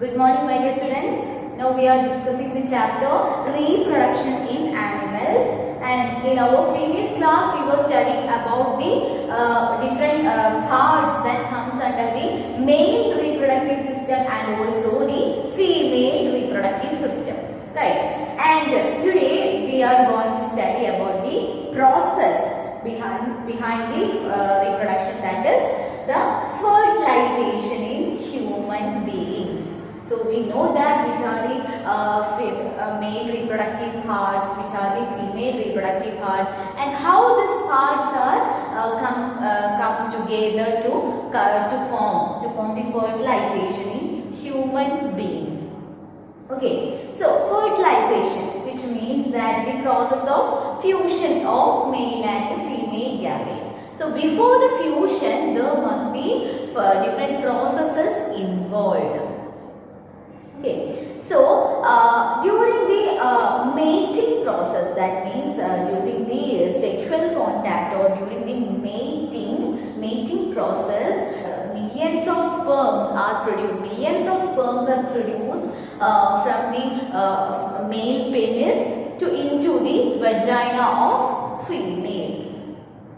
Good morning, my dear students. Now we are discussing the chapter reproduction in animals, and in our previous class we were studying about the different parts that comes under the male reproductive system and also the female reproductive system, right? And today we are going to study about the process behind the reproduction, that is the fertilization in human beings. So we know that which are the male reproductive parts, which are the female reproductive parts, and how these parts are comes together to form the fertilization in human beings. Okay, so fertilization, which means that the process of fusion of male and female gamete. So before the fusion, there must be different processes involved. Okay, so during the mating process, that means during the sexual contact or during the mating process, millions of sperms are produced. Millions of sperms are produced from the male penis into the vagina of female.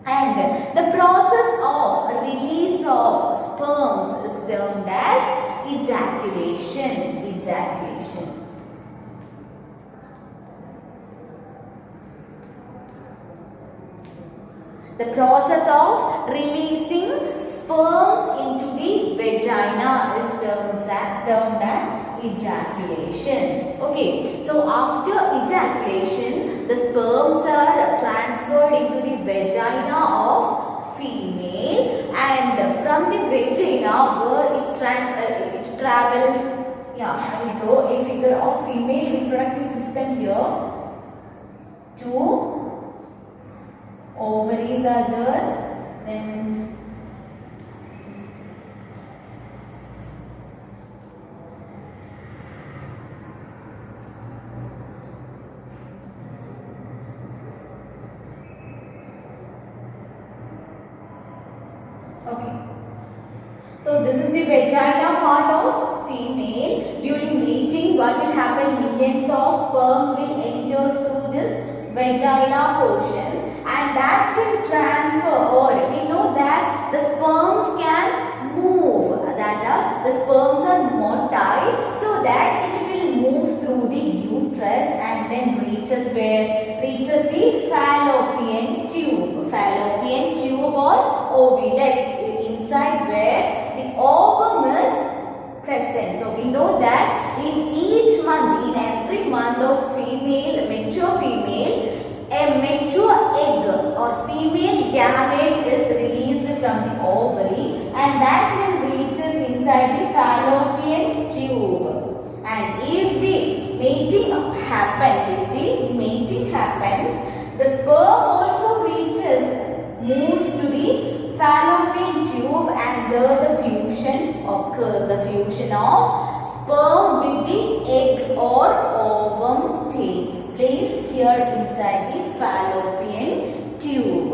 And the process of release of sperms is termed as ejaculation. The process of releasing sperms into the vagina is termed as ejaculation. Okay, so after ejaculation, the sperms are transferred into the vagina of female, and from the vagina where it travels. Yeah, I will draw a figure of female reproductive system here. Two ovaries are there, then okay. So this is the vagina part of female. During mating, what will happen? Millions of sperms will enter through this vagina portion, and that will transfer, or we know that the sperms can move, that the sperms are motile, so that it will move through the uterus and then reaches where? Reaches the fallopian tube or oviduct, inside where the ovum is present. So we know that in each month, in every month of mature female, a mature egg or female gamete is released from the ovary, and that will reaches inside the fallopian tube. And if the mating happens, the sperm also moves to the fallopian tube, and there the fusion occurs. The fusion of sperm with the egg or ovum takes place here inside the fallopian tube.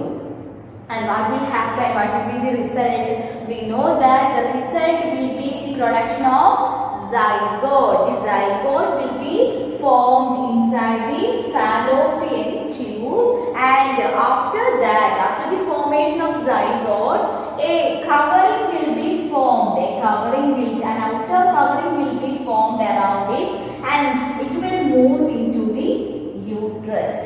And what will happen? What will be the result? We know that the result will be the production of zygote. The zygote will be formed inside the fallopian tube, and after that, after the formation of zygote, a covering will be formed. An outer covering will be formed around it, and it will move into the uterus.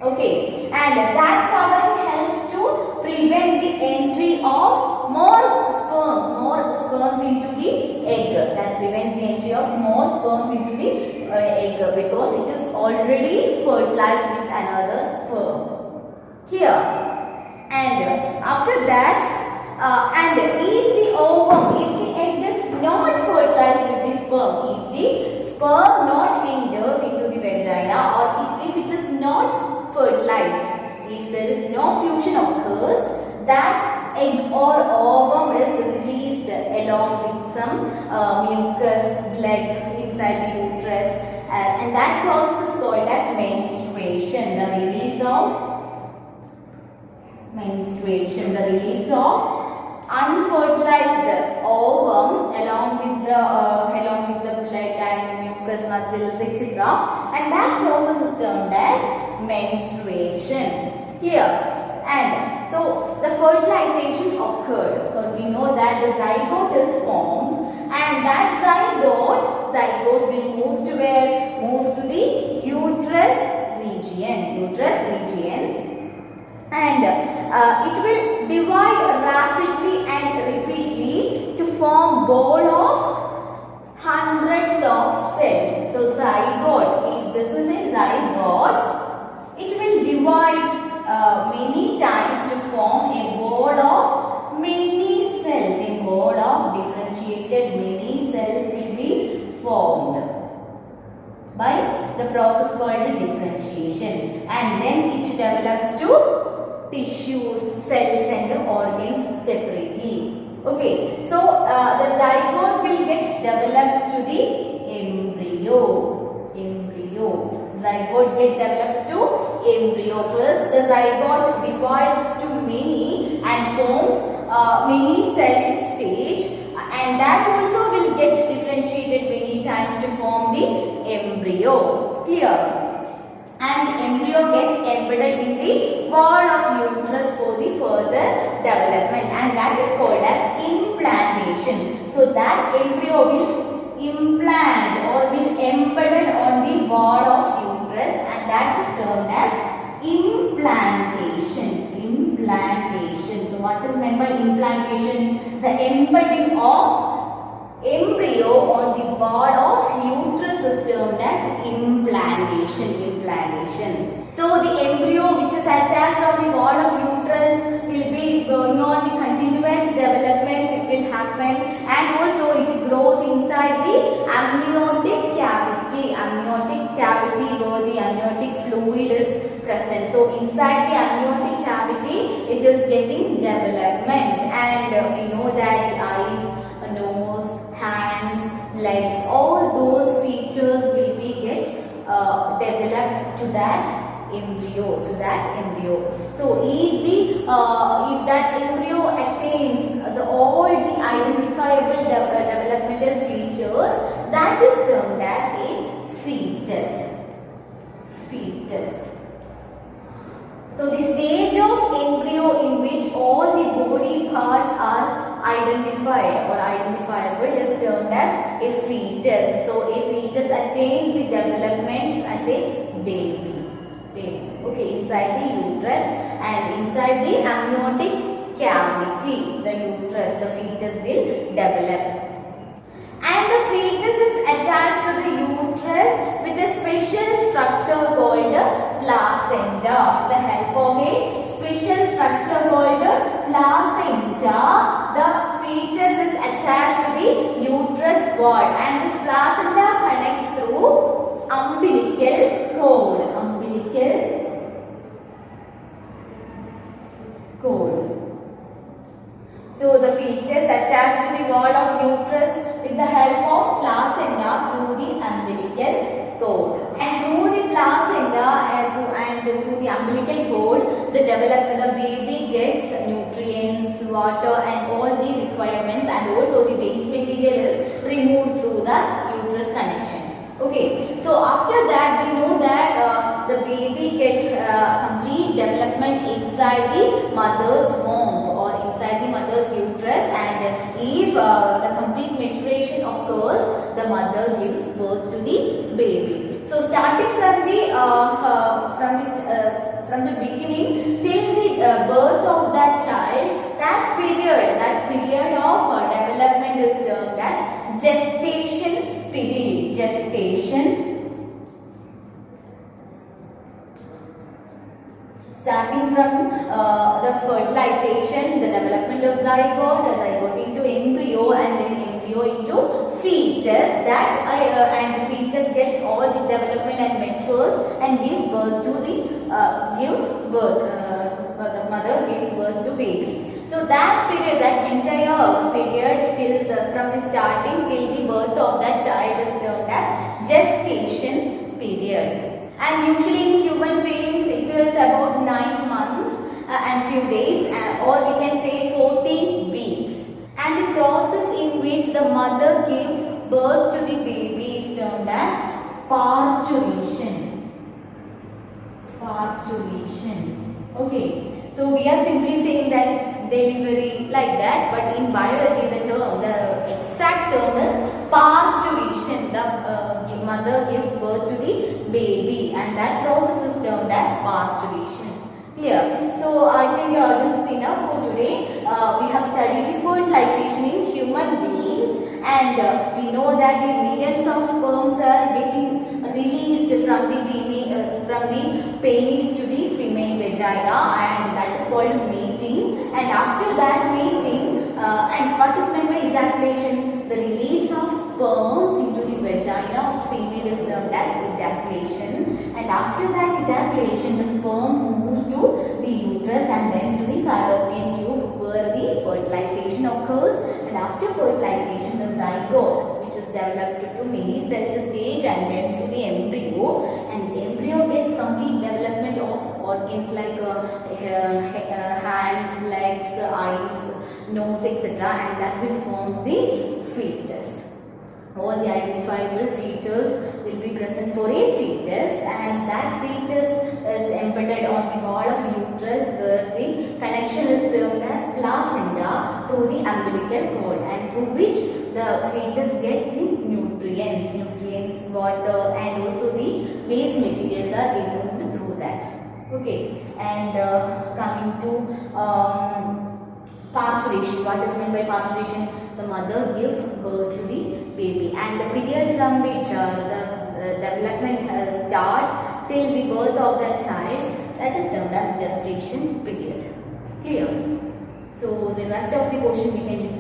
Okay, and that covering helps to prevent the entry of more sperms into the egg. That prevents the entry of more sperms into the egg, because it is already fertilized with another sperm here. And after that, and if the egg is not fertilized with the sperm, if the sperm not enters into the vagina, or if it is not fertilized, if there is no fusion occurs, that egg or ovum is released along with some mucus, blood inside the uterus, and that process is called as menstruation. The release of unfertilized ovum along with the blood and mucous muscles, etc. And that process is termed as menstruation. Clear? And so the fertilization occurred. So we know that the zygote is formed, and that zygote will move to where? Moves to the uterus region. And it will divide rapidly and repeatedly to form ball of hundreds of cells. So zygote, if this is a zygote, it will divide many times to form a ball of many cells. A ball of differentiated many cells will be formed by the process called differentiation, and then it develops to tissues, cells and organs separately. Okay, so the zygote will get develops to the embryo. Zygote develops to embryo. First, the zygote divides to many and forms many cell stage, and that also will get differentiated many times to form the embryo. Clear? And the embryo gets embedded in the wall of uterus for the further development, and that is called as implantation. So that embryo will implant or will embedded on the wall of uterus, and that is termed as implantation. So what is meant by implantation? The embedding of embryo on the wall of uterus is termed as implantation. So the embryo which is attached on the wall of uterus will be going on the continuous development. It will happen, and also it grows inside the amniotic cavity. Where the amniotic fluid is present. So inside the amniotic cavity, it is getting development, and we know that the eyes, nose, hands, legs, all those features will be developed to that embryo. So if that embryo attains all the identifiable developmental features, that is termed as a fetus. So the stage of embryo in which all the body parts are identified or identifiable is termed as a fetus. So a fetus attains the development as a baby. Okay, inside the uterus and inside the amniotic cavity, the uterus, the fetus will develop. And the fetus is attached to the uterus with a special structure called placenta. The help of a special structure called placenta, the fetus is attached to the uterus wall, and this placenta connects through umbilical cord. So the fetus attached to the wall of uterus with the help of placenta through the umbilical cord, and through the placenta and through the umbilical cord, the baby gets nutrients, water, and all the requirements, and also the waste material is removed through that uterus connection. Okay, so after that we know that the baby gets complete development inside the mother's womb or inside the mother's uterus, and if the complete maturation occurs, the mother gives birth to the baby. So starting from the beginning till the birth of that child, that period of development is termed as gestation period. Starting from the fertilization, the development of zygote into embryo, and then embryo into fetus. And the fetus get all the development and matures and give birth to the mother gives birth to baby. So that period, that entire period from the starting till the birth of that child is termed as gestation period. And usually in human beings it is about 9 months and few days, or we can say 14 weeks. birth to the baby is termed as parturition. Parturition. Okay. So we are simply saying that it's delivery like that, but in biology the exact term is parturition. The mother gives birth to the baby, and that process is termed as parturition. Clear? So I think this is enough for today. We have studied the fertilization in human beings, and we know that the millions of sperms are getting released from the female, from the penis to the female vagina, and that is called mating. And after that mating, and what is meant by ejaculation? The release of sperms into the vagina of female is termed as ejaculation. And after that ejaculation, the sperms move to the uterus and then to the fallopian tube, where the fertilization occurs. And after fertilization, the zygote, which is developed to many cell stage, and then to the embryo. And embryo gets complete development of organs like hands, legs, eyes, nose, etc. And that will forms the fetus. All the identifiable features will be present for a fetus, and that fetus is embedded on the wall of uterus, where the connection is termed as placenta through the umbilical cord, and through which the fetus gets the nutrients, water, and also the waste materials are removed through that. Okay, and coming to parturition. What is meant by parturition? The mother gives birth to the baby, and the period from which the development starts till the birth of that child, that is termed as gestation period. Clear? So the rest of the portion we can discuss